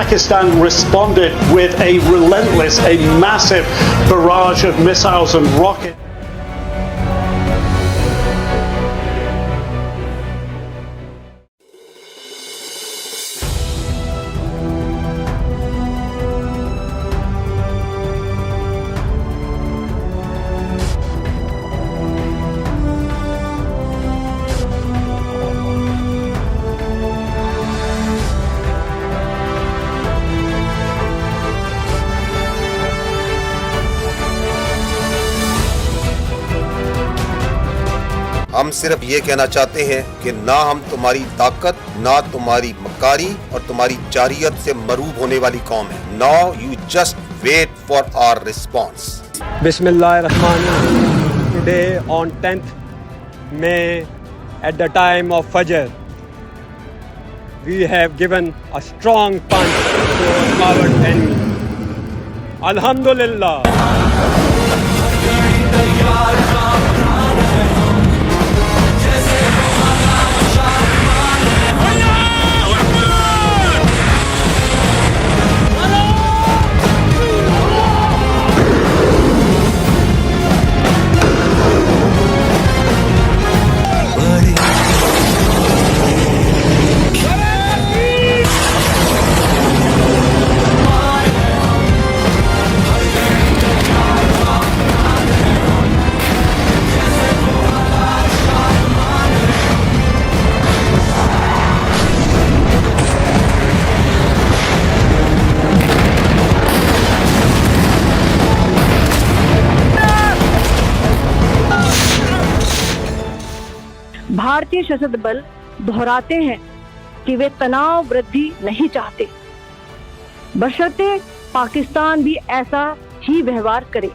Pakistan responded with a relentless, a massive barrage of missiles and rockets. हम सिर्फ ये कहना चाहते हैं कि ना हम तुम्हारी ताकत, ना तुम्हारी मकारी और तुम्हारी जारियत से मरूब होने वाली कौम है। Now you just wait for our response. Bismillahirrahmanirrahim. Today on 10th May at the time of Fajr, we have given a strong punch to our coward enemy. Alhamdulillah. भारतीय सशस्त्र बल दोहराते हैं कि वे तनाव वृद्धि नहीं चाहते, बशर्ते पाकिस्तान भी ऐसा ही व्यवहार करे।